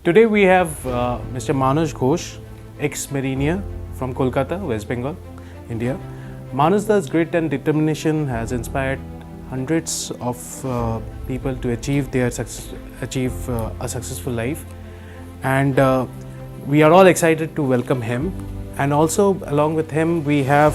Today we have Mr. Manoj Ghosh, ex-mariner from Kolkata, West Bengal, India. Manoj's grit and determination has inspired hundreds of people to achieve a successful life, and we are all excited to welcome him. And also along with him we have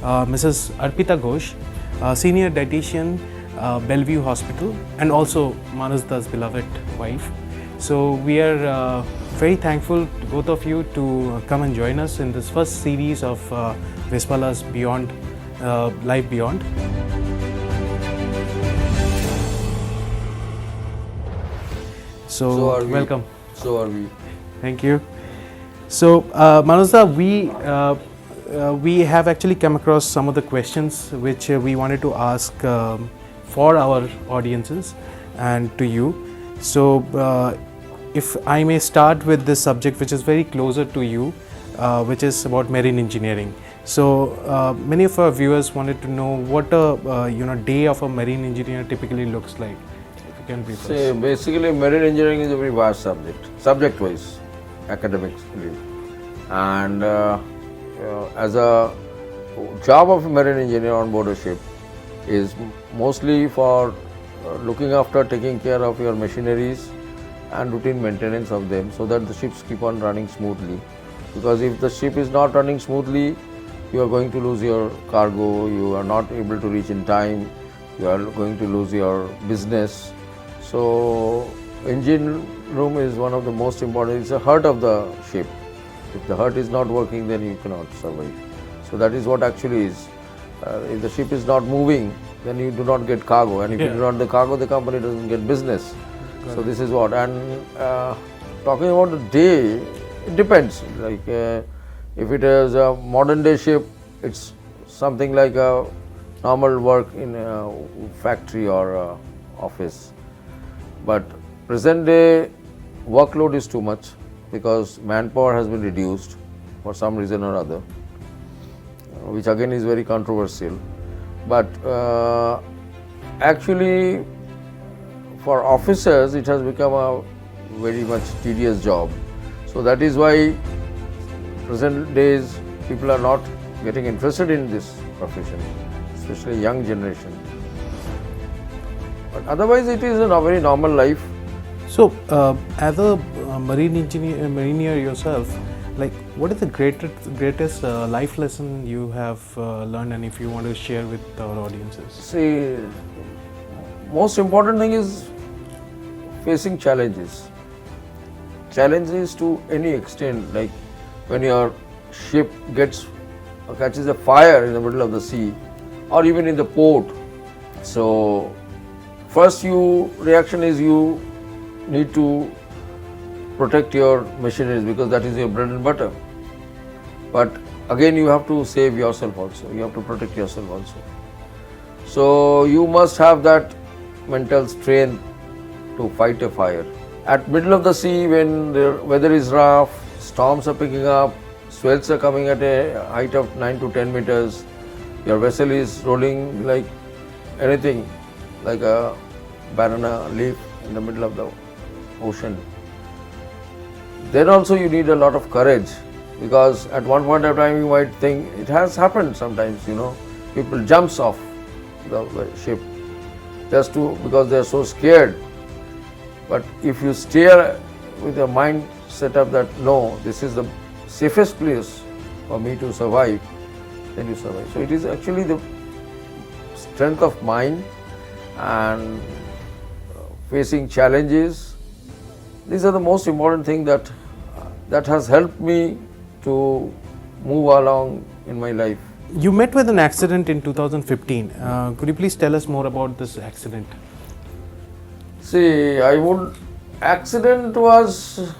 Mrs. Arpita Ghosh, senior dietitian, Bellevue Hospital, and also Manoj's beloved wife. So we are very thankful to both of you to come and join us in this first series of Vispala's Beyond, Life Beyond. So welcome. So are we. Thank you. So Manojda, we have actually come across some of the questions which we wanted to ask for our audiences and to you. So if I may start with this subject which is very closer to you, which is about marine engineering. So many of our viewers wanted to know what a day of a marine engineer typically looks like. If you can brief us. See, basically marine engineering is a very vast subject wise, academically, and as a job of a marine engineer on board a ship is mostly for looking after, taking care of your machineries and routine maintenance of them, so that the ships keep on running smoothly. Because if the ship is not running smoothly, you are going to lose your cargo, you are not able to reach in time, you are going to lose your business. So engine room is one of the most important, it's the heart of the ship. If the heart is not working, then you cannot survive. So that is what actually is. If the ship is not moving, then you do not get cargo, and if you do not get cargo, the company doesn't get business. So this is what. And talking about the day, it depends. Like if it is a modern day ship, it's something like a normal work in a factory or a office. But present day workload is too much because manpower has been reduced for some reason or other, which again is very controversial. But actually for officers it has become a very much tedious job. So that is why present days people are not getting interested in this profession, especially young generation. But otherwise it is a very normal life. So as a mariner yourself, like what is the greatest life lesson you have learned, and if you want to share with our audiences? See, most important thing is facing challenges. Challenges to any extent, like when your ship catches a fire in the middle of the sea or even in the port. So first reaction is you need to protect your machineries because that is your bread and butter. But again you have to save yourself also, you have to protect yourself also. So you must have that mental strength to fight a fire. At middle of the sea, when the weather is rough, storms are picking up, swells are coming at a height of 9 to 10 meters, your vessel is rolling like anything, like a banana leaf in the middle of the ocean. Then also you need a lot of courage, because at one point of time you might think, it has happened sometimes, people jumps off the ship just because they are so scared. But if you stay with your mind set up that no, this is the safest place for me to survive, then you survive. So it is actually the strength of mind and facing challenges. These are the most important thing that has helped me to move along in my life. You met with an accident in 2015. Could you please tell us more about this accident? See, accident was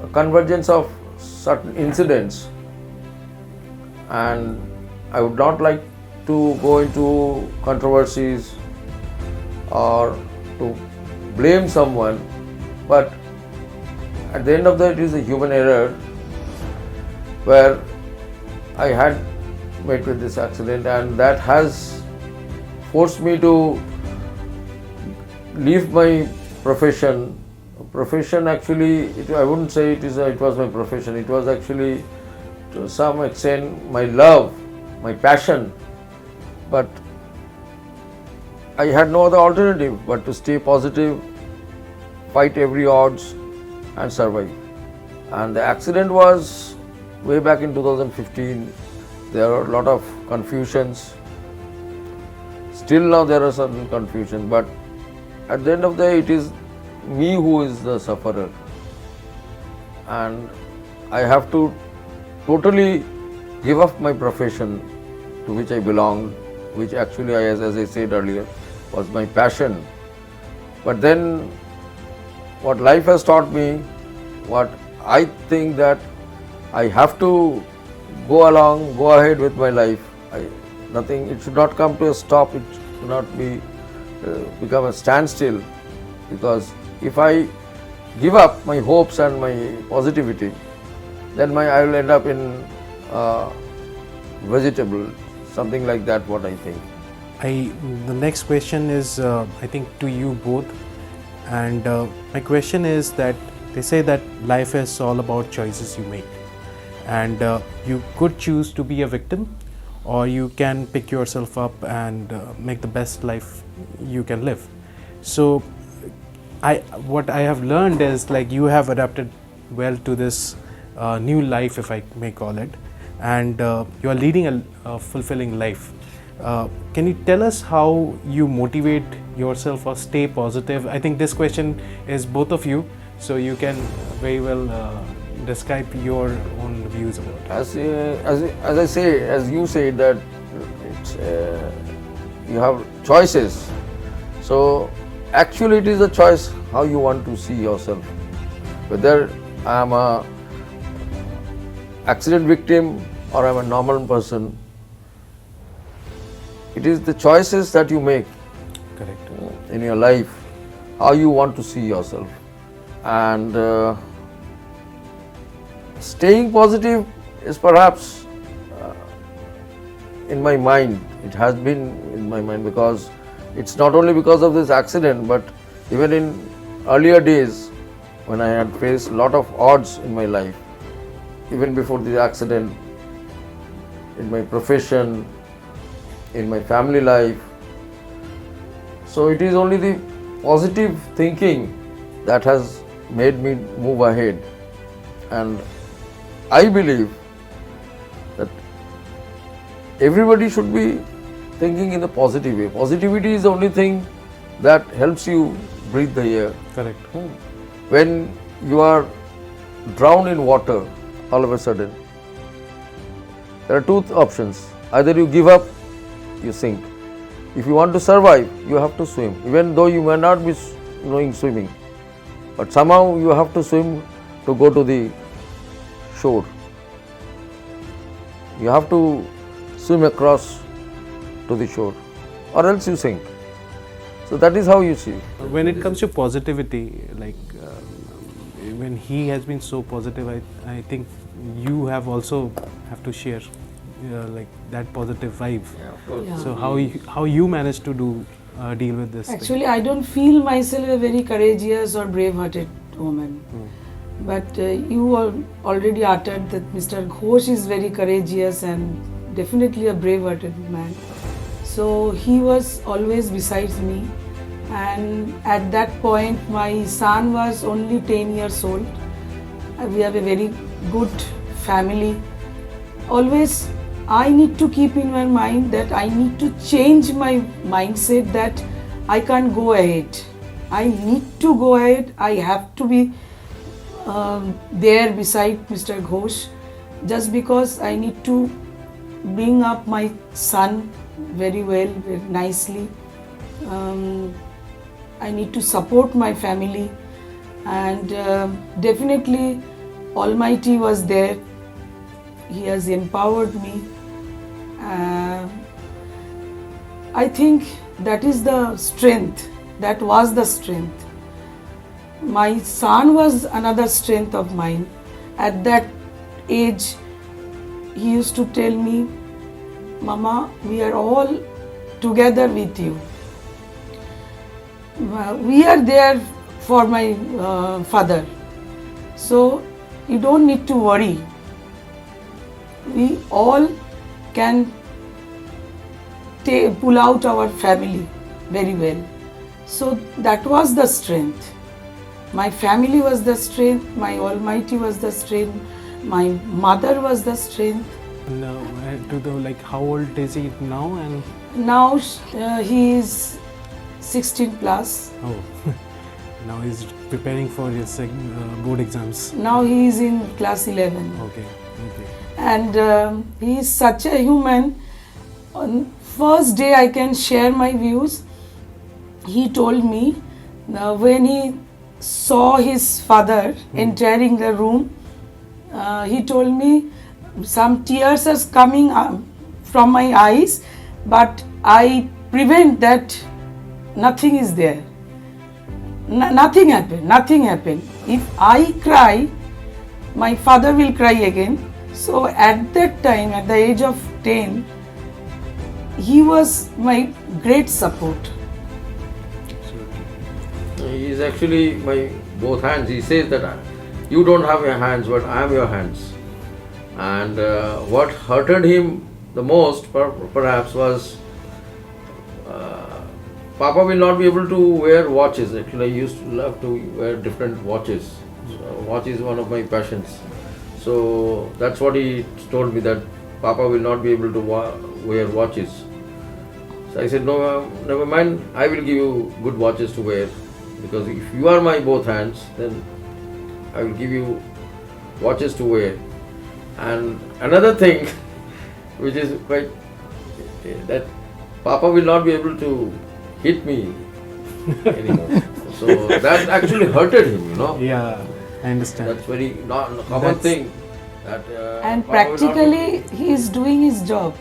a convergence of certain incidents, and I would not like to go into controversies or to blame someone, but at the end of the day it is a human error where I had met with this accident, and that has forced me to leave my profession profession actually, I wouldn't say it was my profession. It was actually to some extent my love, my passion. But I had no other alternative but to stay positive, fight every odds and survive. And the accident was way back in 2015. There were a lot of confusions. Still now there are certain confusion, but at the end of the day it is me who is the sufferer. And I have to totally give up my profession to which I belonged, which actually, as I said earlier, was my passion. But then what life has taught me, what I think that I have to go ahead with my life. It should not come to a stop, it should not become a standstill, because if I give up my hopes and my positivity, then I will end up in vegetable, something like that, what I think. The next question is, I think, to you both. And my question is that they say that life is all about choices you make. And you could choose to be a victim, or you can pick yourself up and make the best life you can live. So what I have learned is, like, you have adapted well to this new life, if I may call it, and you are leading a fulfilling life. Can you tell us how you motivate yourself or stay positive? I think this question is both of you, so you can very well describe your own views about it. As you say that you have choices. So actually it is a choice how you want to see yourself. Whether I am a accident victim or I am a normal person, it is the choices that you make. Correct. In your life, how you want to see yourself. And staying positive is perhaps in my mind. It has been in my mind, because it's not only because of this accident, but even in earlier days when I had faced a lot of odds in my life, even before the accident, in my profession, in my family life. So it is only the positive thinking that has made me move ahead. And I believe that everybody should be thinking in a positive way. Positivity is the only thing that helps you breathe the air. Correct. When you are drowned in water, all of a sudden, there are two options. Either you give up, you sink. If you want to survive, you have to swim, even though you may not be knowing swimming. But somehow you have to swim to go to the shore. You have to swim across to the shore, or else you sink. So that is how you see. When it comes to positivity, like when he has been so positive, I think you have also have to share like that positive vibe. Yeah, of course. Yeah. So how you manage to deal with this Actually, thing? I don't feel myself a very courageous or brave-hearted woman. But you already uttered that Mr. Ghosh is very courageous and definitely a brave-hearted man. So he was always besides me. And at that point, my son was only 10 years old. We have a very good family. Always I need to keep in my mind that I need to change my mindset that I can't go ahead. I need to go ahead. I have to be there beside Mr. Ghosh, just because I need to bring up my son very well, very nicely. I need to support my family, and definitely Almighty was there. He has empowered me. I think that is the strength. That was the strength. My son was another strength of mine. At that age, he used to tell me, "Mama, we are all together with you. We are there for my father. So you don't need to worry. We all can pull out our family very well. So that was the strength. My family was the strength, my Almighty was the strength, my mother was the strength. And how old is he now? And Now he is 16 plus. oh, now he's preparing for his board exams. Now he is in class 11. Okay, okay. And he is such a human. On first day I can share my views. He told me when he saw his father entering the room, he told me some tears are coming from my eyes, but I prevent that. Nothing is there. Nothing happened. If I cry, my father will cry again. So at that time, at the age of 10, he was my great support. He is actually my both hands. He says that you don't have your hands, but I am your hands. And what hurted him the most, perhaps, was Papa will not be able to wear watches. Actually, I used to love to wear different watches. Watch is one of my passions. So that's what he told me, that Papa will not be able to wear watches. So I said, no, never mind, I will give you good watches to wear. Because if you are my both hands, then I will give you watches to wear. And another thing, which is quite, that Papa will not be able to hit me anymore. So that actually hurted him, you know. Yeah, I understand. That's very common thing. That, And Papa will not practically he is doing his job.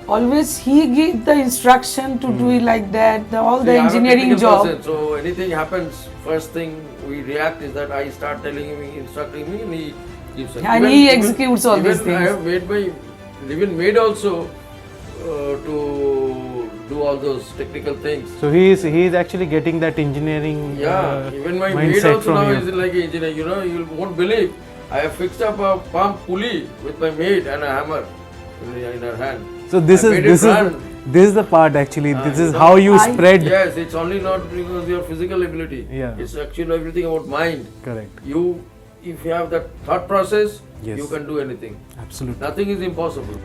Always he give the instruction to do it like that, all the See, I'm a engineering technical job. person, so anything happens, first thing we react is that I start telling him, instructing me, and he gives. And he executes all these I things. have made my maid also to do all those technical things. So he is actually getting that engineering Yeah, even my maid mindset also from now you. is like an engineer. You know, you won't believe. I have fixed up a pump pulley with my maid and a hammer in her hand. So this I is made it this is run. this is the part actually. This you is know, how you I- spread. Yes, it's only not because of your physical ability. Yeah. It's actually everything about mind. Correct. If you have that thought process, Yes. you can do anything. Absolutely. Nothing is impossible.